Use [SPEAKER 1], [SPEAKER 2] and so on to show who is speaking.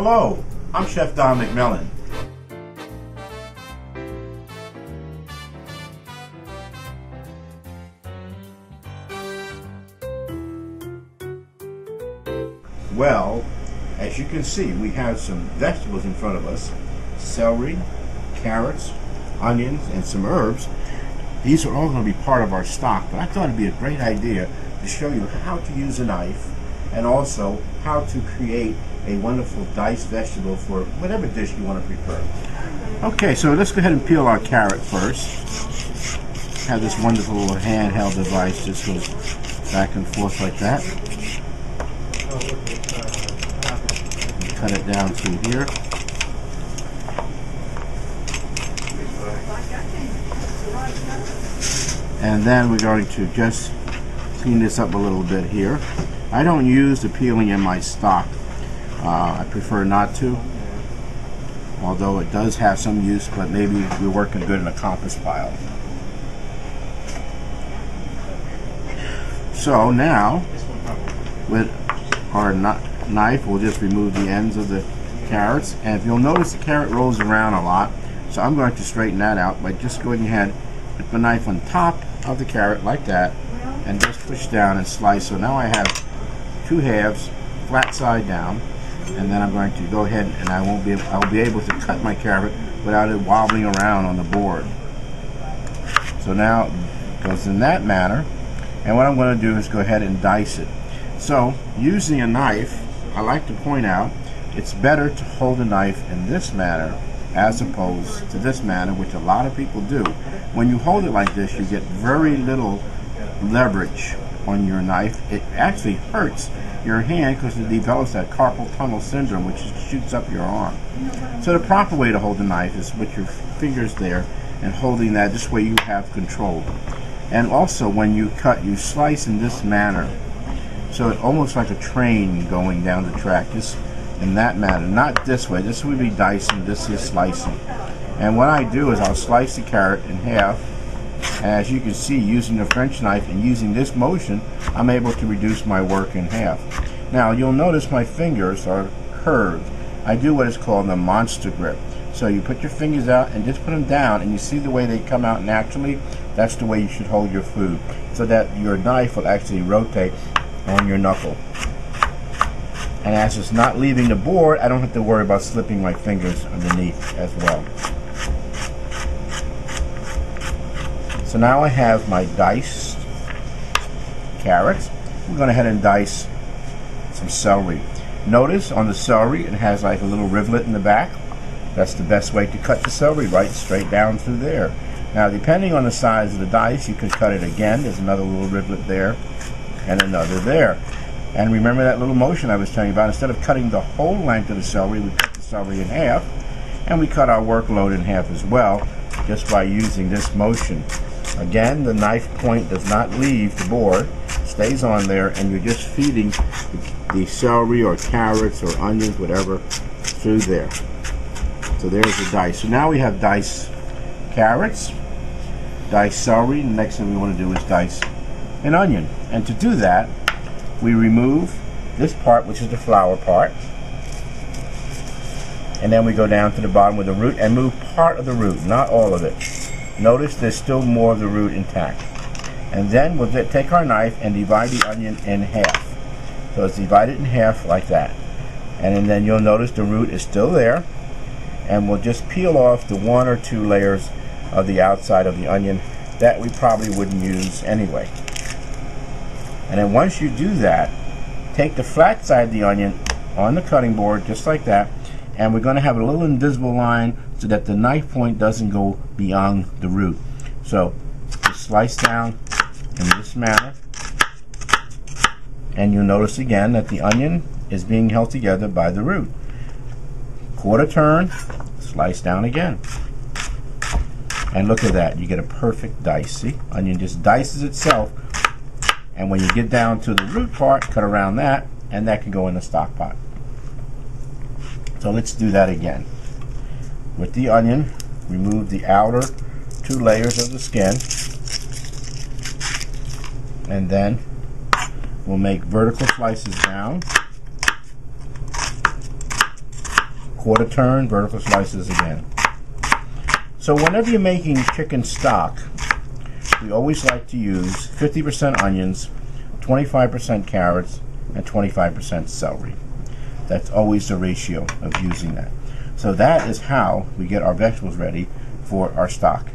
[SPEAKER 1] Hello, I'm Chef Donald McMillan. Well, as you can see, we have some vegetables in front of us. Celery, carrots, onions, and some herbs. These are all going to be part of our stock, but I thought it'd be a great idea to show you how to use a knife and also how to create a wonderful diced vegetable for whatever dish you want to prepare. Okay, so let's go ahead and peel our carrot first. Have this wonderful little handheld device, just goes back and forth like that. Cut it down through here. And then we're going to just clean this up a little bit here. I don't use the peeling in my stock. I prefer not to, although it does have some use, but maybe we're working good in a compost pile. So now, with our knife, we'll just remove the ends of the carrots, and if you'll notice, the carrot rolls around a lot, so I'm going to straighten that out by just going ahead with the knife on top of the carrot like that, and just push down and slice. So now I have two halves, flat side down, and then I'm going to go ahead and I'll be able to cut my carrot without it wobbling around on the board. So now it goes in that manner, and what I'm going to do is go ahead and dice it. So using a knife, I like to point out it's better to hold a knife in this manner as opposed to this manner, which a lot of people do. When you hold it like this, you get very little leverage on your knife. It actually hurts your hand because it develops that carpal tunnel syndrome, which shoots up your arm. So the proper way to hold the knife is with your fingers there and holding that this way you have control. And also when you cut, you slice in this manner. So it's almost like a train going down the track, just in that manner, not this way. This would be dicing, this is slicing. And what I do is I'll slice the carrot in half, and as you can see, using the French knife and using this motion, I'm able to reduce my work in half. Now you'll notice my fingers are curved. I do what is called a monster grip. So you put your fingers out and just put them down, and you see the way they come out naturally. That's the way you should hold your food, so that your knife will actually rotate on your knuckle. And as it's not leaving the board, I don't have to worry about slipping my fingers underneath as well. So now I have my diced carrots. I'm going ahead and dice some celery. Notice on the celery it has like a little rivulet in the back. That's the best way to cut the celery, right straight down through there. Now depending on the size of the dice, you can cut it again. There's another little rivulet there and another there. And remember that little motion I was telling you about. Instead of cutting the whole length of the celery, we cut the celery in half, and we cut our workload in half as well, just by using this motion. Again, the knife point does not leave the board, stays on there, and you're just feeding the celery or carrots or onions, whatever, through there. So there's the dice. So now we have diced carrots, diced celery, and the next thing we want to do is dice an onion. And to do that, we remove this part, which is the flower part, and then we go down to the bottom with the root and move part of the root, not all of it. Notice there's still more of the root intact. And then we'll take our knife and divide the onion in half. So it's divided in half like that. And then you'll notice the root is still there, and we'll just peel off the 1 or 2 layers of the outside of the onion that we probably wouldn't use anyway. And then once you do that, take the flat side of the onion on the cutting board, just like that, and we're going to have a little invisible line so that the knife point doesn't go beyond the root. So just slice down in this manner, and you'll notice again that the onion is being held together by the root. Quarter turn, slice down again. And look at that, you get a perfect dice. See, onion just dices itself. And when you get down to the root part, cut around that, and that can go in the stock pot. So let's do that again. With the onion, remove the outer 2 layers of the skin, and then we'll make vertical slices down. quarter turn, vertical slices again. So whenever you're making chicken stock, we always like to use 50% onions, 25% carrots, and 25% celery. That's always the ratio of using that. So that is how we get our vegetables ready for our stock.